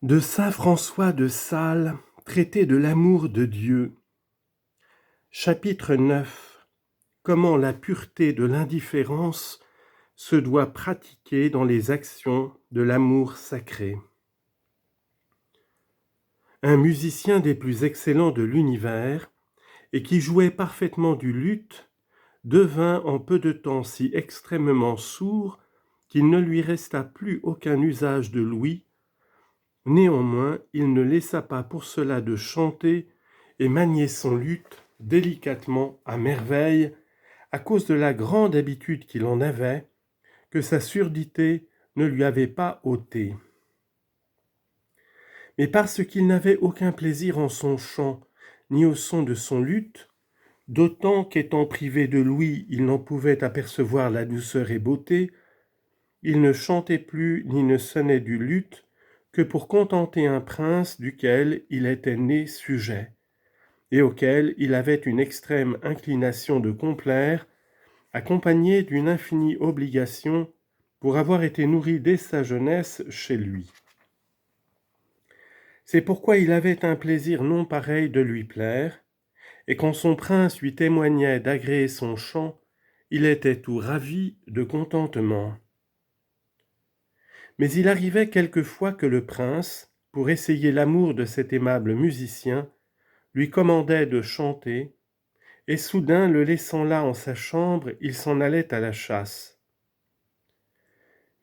De saint François de Sales, traité de l'amour de Dieu. Chapitre 9. Comment la pureté de l'indifférence se doit pratiquer dans les actions de l'amour sacré. Un musicien des plus excellents de l'univers, et qui jouait parfaitement du luth, devint en peu de temps si extrêmement sourd qu'il ne lui resta plus aucun usage de l'ouïe. Néanmoins, il ne laissa pas pour cela de chanter et manier son luth délicatement à merveille, à cause de la grande habitude qu'il en avait, que sa surdité ne lui avait pas ôtée. Mais parce qu'il n'avait aucun plaisir en son chant, ni au son de son luth, d'autant qu'étant privé de l'ouïe, il n'en pouvait apercevoir la douceur et beauté, il ne chantait plus ni ne sonnait du luth que pour contenter un prince duquel il était né sujet, et auquel il avait une extrême inclination de complaire, accompagnée d'une infinie obligation pour avoir été nourri dès sa jeunesse chez lui. C'est pourquoi il avait un plaisir non pareil de lui plaire, et quand son prince lui témoignait d'agréer son chant, il était tout ravi de contentement. Mais il arrivait quelquefois que le prince, pour essayer l'amour de cet aimable musicien, lui commandait de chanter, et soudain, le laissant là en sa chambre, il s'en allait à la chasse.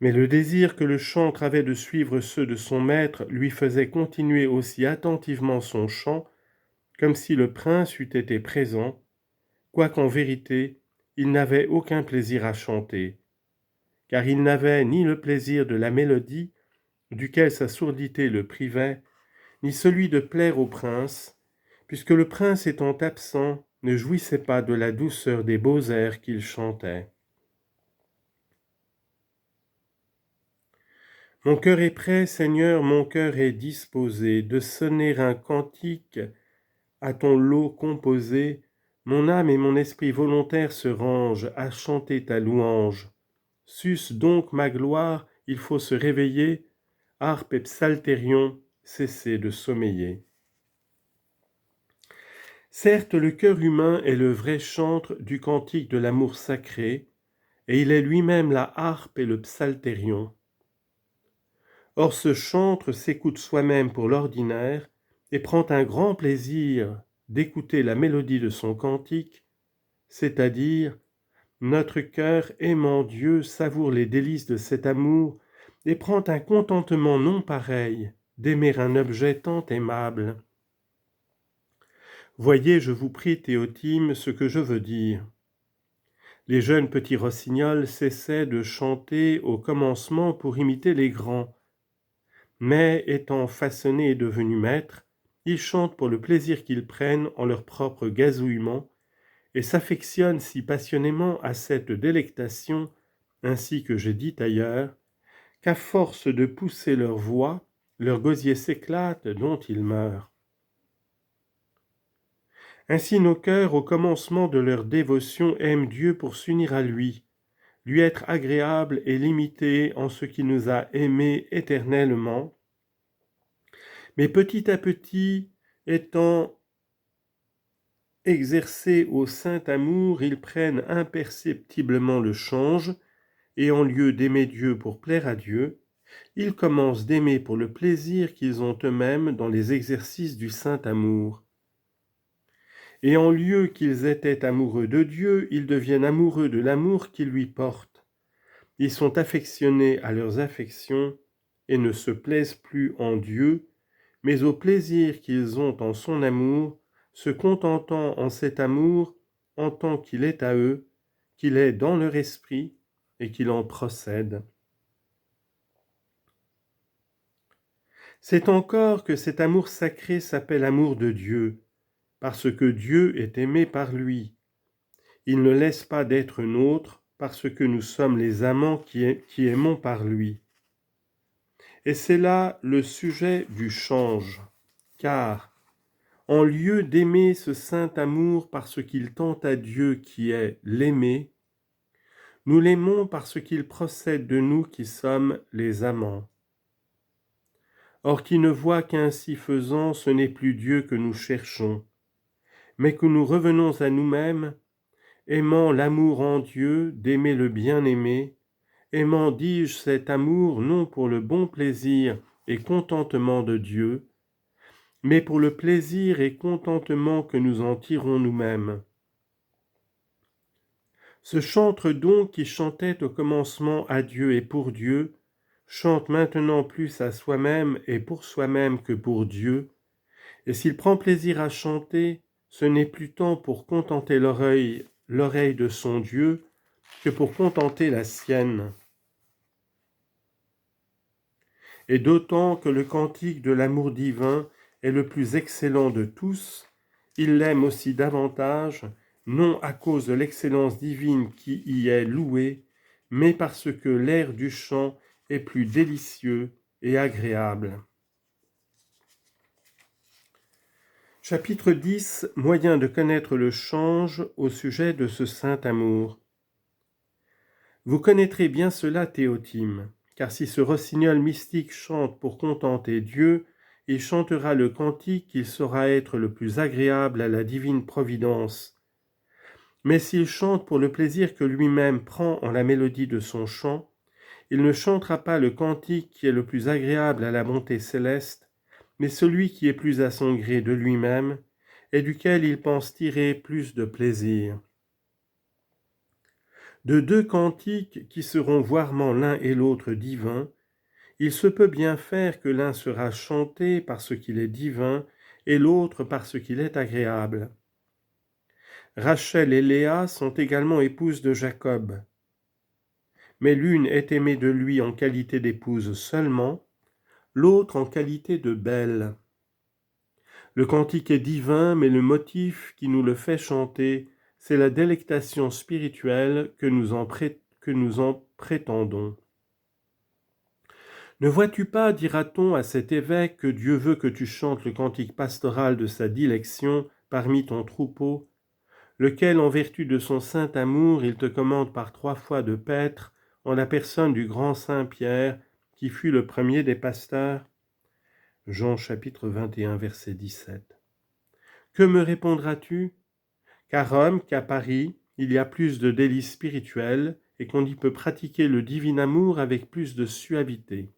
Mais le désir que le chantre avait de suivre ceux de son maître lui faisait continuer aussi attentivement son chant, comme si le prince eût été présent, quoiqu'en vérité, il n'avait aucun plaisir à chanter, car il n'avait ni le plaisir de la mélodie, duquel sa sourdité le privait, ni celui de plaire au prince, puisque le prince étant absent, ne jouissait pas de la douceur des beaux airs qu'il chantait. Mon cœur est prêt, Seigneur, mon cœur est disposé de sonner un cantique à ton lot composé. Mon âme et mon esprit volontaire se rangent à chanter ta louange. Sus donc ma gloire, il faut se réveiller, harpe et psalterion, cessez de sommeiller. Certes, le cœur humain est le vrai chantre du cantique de l'amour sacré, et il est lui-même la harpe et le psalterion. Or ce chantre s'écoute soi-même pour l'ordinaire et prend un grand plaisir d'écouter la mélodie de son cantique, c'est-à-dire notre cœur aimant Dieu savoure les délices de cet amour et prend un contentement non pareil d'aimer un objet tant aimable. Voyez, je vous prie, Théotime, ce que je veux dire. Les jeunes petits rossignols cessaient de chanter au commencement pour imiter les grands, mais étant façonnés et devenus maîtres, ils chantent pour le plaisir qu'ils prennent en leur propre gazouillement et s'affectionnent si passionnément à cette délectation, ainsi que j'ai dit ailleurs, qu'à force de pousser leur voix, leur gosier s'éclate dont ils meurent. Ainsi nos cœurs, au commencement de leur dévotion, aiment Dieu pour s'unir à lui être agréable et limité en ce qu'il nous a aimés éternellement, mais petit à petit, étant exercés au saint amour, ils prennent imperceptiblement le change, et en lieu d'aimer Dieu pour plaire à Dieu, ils commencent d'aimer pour le plaisir qu'ils ont eux-mêmes dans les exercices du saint amour. Et en lieu qu'ils étaient amoureux de Dieu, ils deviennent amoureux de l'amour qu'ils lui portent. Ils sont affectionnés à leurs affections et ne se plaisent plus en Dieu, mais au plaisir qu'ils ont en son amour, se contentant en cet amour en tant qu'il est à eux, qu'il est dans leur esprit et qu'il en procède. C'est encore que cet amour sacré s'appelle amour de Dieu, parce que Dieu est aimé par lui. Il ne laisse pas d'être nôtre parce que nous sommes les amants qui aimons par lui. Et c'est là le sujet du change, car en lieu d'aimer ce saint amour parce qu'il tend à Dieu qui est l'aimer, nous l'aimons parce qu'il procède de nous qui sommes les amants. Or qui ne voit qu'ainsi faisant, ce n'est plus Dieu que nous cherchons, mais que nous revenons à nous-mêmes, aimant l'amour en Dieu, d'aimer le bien-aimé, aimant, dis-je, cet amour non pour le bon plaisir et contentement de Dieu, mais pour le plaisir et contentement que nous en tirons nous-mêmes. Ce chantre donc qui chantait au commencement à Dieu et pour Dieu, chante maintenant plus à soi-même et pour soi-même que pour Dieu, et s'il prend plaisir à chanter, ce n'est plus tant pour contenter l'oreille de son Dieu que pour contenter la sienne. Et d'autant que le cantique de l'amour divin est le plus excellent de tous, il l'aime aussi davantage, non à cause de l'excellence divine qui y est louée, mais parce que l'air du chant est plus délicieux et agréable. Chapitre 10. Moyen de connaître le change au sujet de ce saint amour. Vous connaîtrez bien cela, Théotime, car si ce rossignol mystique chante pour contenter Dieu, il chantera le cantique qu'il saura être le plus agréable à la divine providence. Mais s'il chante pour le plaisir que lui-même prend en la mélodie de son chant, il ne chantera pas le cantique qui est le plus agréable à la bonté céleste, mais celui qui est plus à son gré de lui-même, et duquel il pense tirer plus de plaisir. De deux cantiques qui seront voirement l'un et l'autre divins, il se peut bien faire que l'un sera chanté parce qu'il est divin et l'autre parce qu'il est agréable. Rachel et Léa sont également épouses de Jacob, mais l'une est aimée de lui en qualité d'épouse seulement, l'autre en qualité de belle. Le cantique est divin, mais le motif qui nous le fait chanter, c'est la délectation spirituelle que nous en prétendons. Ne vois-tu pas, dira-t-on à cet évêque, que Dieu veut que tu chantes le cantique pastoral de sa dilection parmi ton troupeau, lequel, en vertu de son saint amour, il te commande par 3 fois de paître en la personne du grand saint Pierre, qui fut le premier des pasteurs? Jean chapitre 21, verset 17. Que me répondras-tu? Qu'à Rome, qu'à Paris, il y a plus de délices spirituelles et qu'on y peut pratiquer le divin amour avec plus de suavité.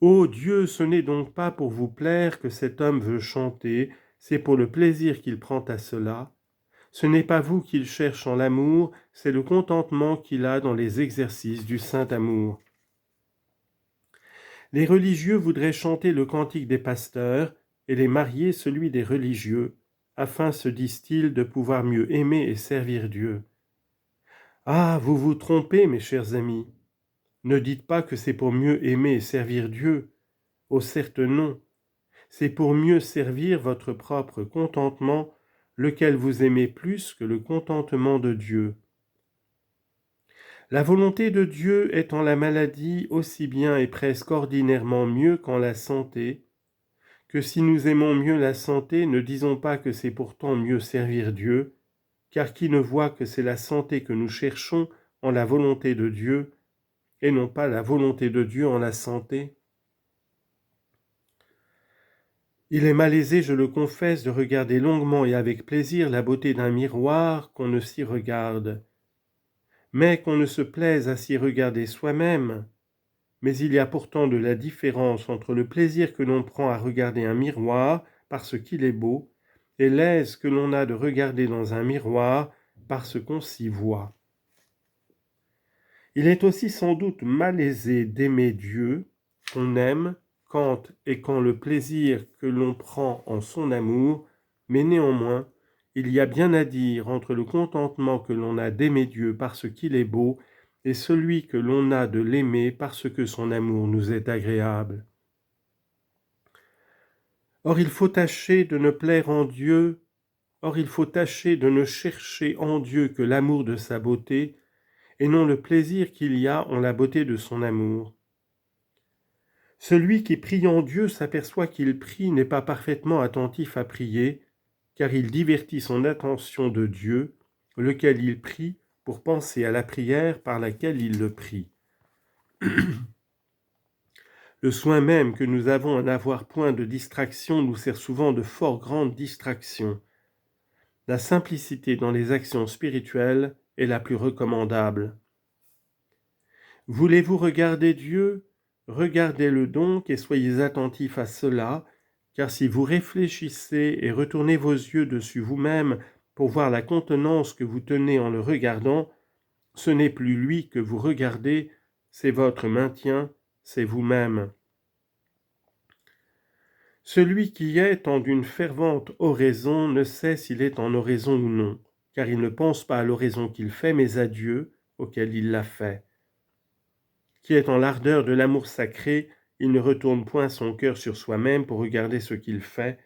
Ô Dieu, ce n'est donc pas pour vous plaire que cet homme veut chanter, c'est pour le plaisir qu'il prend à cela. Ce n'est pas vous qu'il cherche en l'amour, c'est le contentement qu'il a dans les exercices du saint amour. Les religieux voudraient chanter le cantique des pasteurs et les mariés celui des religieux, afin, se disent-ils, de pouvoir mieux aimer et servir Dieu. Ah, vous vous trompez, mes chers amis. Ne dites pas que c'est pour mieux aimer et servir Dieu. Oh, certes non. C'est pour mieux servir votre propre contentement, lequel vous aimez plus que le contentement de Dieu. La volonté de Dieu est en la maladie aussi bien et presque ordinairement mieux qu'en la santé, que si nous aimons mieux la santé, ne disons pas que c'est pourtant mieux servir Dieu, car qui ne voit que c'est la santé que nous cherchons en la volonté de Dieu, et non pas la volonté de Dieu en la santé? Il est malaisé, je le confesse, de regarder longuement et avec plaisir la beauté d'un miroir qu'on ne s'y regarde, mais qu'on ne se plaise à s'y regarder soi-même. Mais il y a pourtant de la différence entre le plaisir que l'on prend à regarder un miroir parce qu'il est beau et l'aise que l'on a de regarder dans un miroir parce qu'on s'y voit. Il est aussi sans doute malaisé d'aimer Dieu, qu'on aime, quand et quand le plaisir que l'on prend en son amour, mais néanmoins, il y a bien à dire entre le contentement que l'on a d'aimer Dieu parce qu'il est beau et celui que l'on a de l'aimer parce que son amour nous est agréable. Or il faut tâcher de ne plaire en Dieu, or il faut tâcher de ne chercher en Dieu que l'amour de sa beauté, et non le plaisir qu'il y a en la beauté de son amour. Celui qui prie en Dieu s'aperçoit qu'il prie n'est pas parfaitement attentif à prier, car il divertit son attention de Dieu, lequel il prie, pour penser à la prière par laquelle il le prie. Le soin même que nous avons à n'avoir point de distraction nous sert souvent de fort grande distraction. La simplicité dans les actions spirituelles est la plus recommandable. Voulez-vous regarder Dieu? Regardez-le donc et soyez attentifs à cela, car si vous réfléchissez et retournez vos yeux dessus vous-même pour voir la contenance que vous tenez en le regardant, ce n'est plus lui que vous regardez, c'est votre maintien, c'est vous-même. Celui qui est en d'une fervente oraison ne sait s'il est en oraison ou non, car il ne pense pas à l'oraison qu'il fait, mais à Dieu, auquel il l'a fait. Qui est en l'ardeur de l'amour sacré, il ne retourne point son cœur sur soi-même pour regarder ce qu'il fait,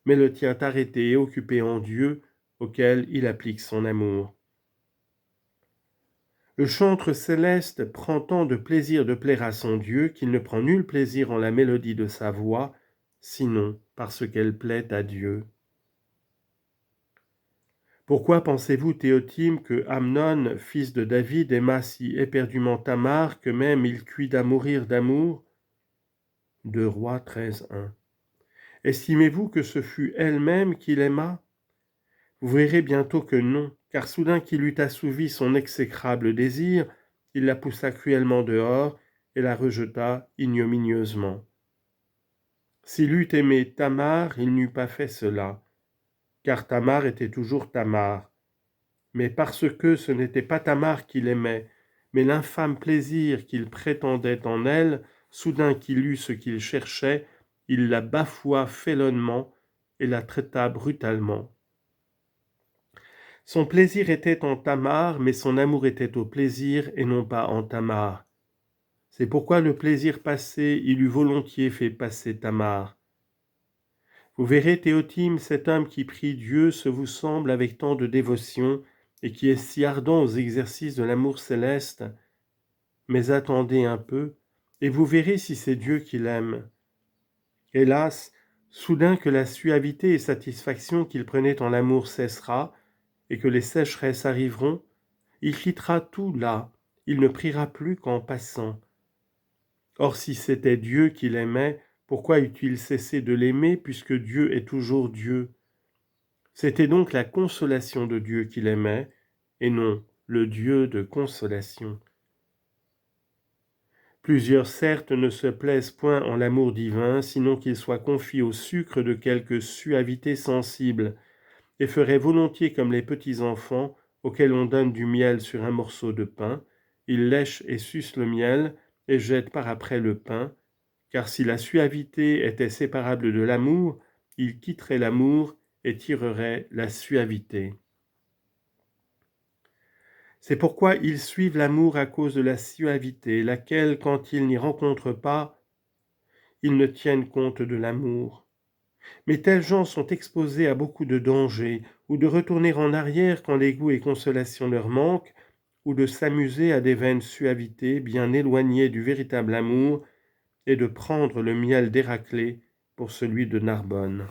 mais le tient arrêté et occupé en Dieu, auquel il applique son amour. Le chantre céleste prend tant de plaisir de plaire à son Dieu qu'il ne prend nul plaisir en la mélodie de sa voix, sinon parce qu'elle plaît à Dieu. Pourquoi pensez-vous, Théotime, que Amnon, fils de David, aima si éperdument Tamar que même il cuit à mourir d'amour? 2 Rois 13:1. Estimez-vous que ce fut elle-même qu'il aima? Vous verrez bientôt que non, car soudain qu'il eut assouvi son exécrable désir, il la poussa cruellement dehors et la rejeta ignominieusement. S'il eût aimé Tamar, il n'eût pas fait cela, car Tamar était toujours Tamar. Mais parce que ce n'était pas Tamar qu'il aimait, mais l'infâme plaisir qu'il prétendait en elle, soudain qu'il eut ce qu'il cherchait, il la bafoua félonnement et la traita brutalement. Son plaisir était en Tamar, mais son amour était au plaisir et non pas en Tamar. C'est pourquoi le plaisir passé, il eût volontiers fait passer Tamar. Vous verrez, Théotime, cet homme qui prie Dieu se vous semble avec tant de dévotion et qui est si ardent aux exercices de l'amour céleste. Mais attendez un peu, et vous verrez si c'est Dieu qui l'aime. Hélas, soudain que la suavité et satisfaction qu'il prenait en l'amour cessera, et que les sécheresses arriveront, il quittera tout là, il ne priera plus qu'en passant. Or si c'était Dieu qu'il aimait, pourquoi eût-il cessé de l'aimer puisque Dieu est toujours Dieu? C'était donc la consolation de Dieu qu'il aimait, et non le Dieu de consolation. Plusieurs certes ne se plaisent point en l'amour divin, sinon qu'il soit confit au sucre de quelque suavité sensible, et feraient volontiers comme les petits enfants, auxquels on donne du miel sur un morceau de pain, ils lèchent et sucent le miel, et jettent par après le pain, car si la suavité était séparable de l'amour, ils quitteraient l'amour et tireraient la suavité. C'est pourquoi ils suivent l'amour à cause de la suavité, laquelle, quand ils n'y rencontrent pas, ils ne tiennent compte de l'amour. Mais tels gens sont exposés à beaucoup de dangers, ou de retourner en arrière quand les goûts et consolations leur manquent, ou de s'amuser à des vaines suavités bien éloignées du véritable amour, et de prendre le miel d'Héraclée pour celui de Narbonne.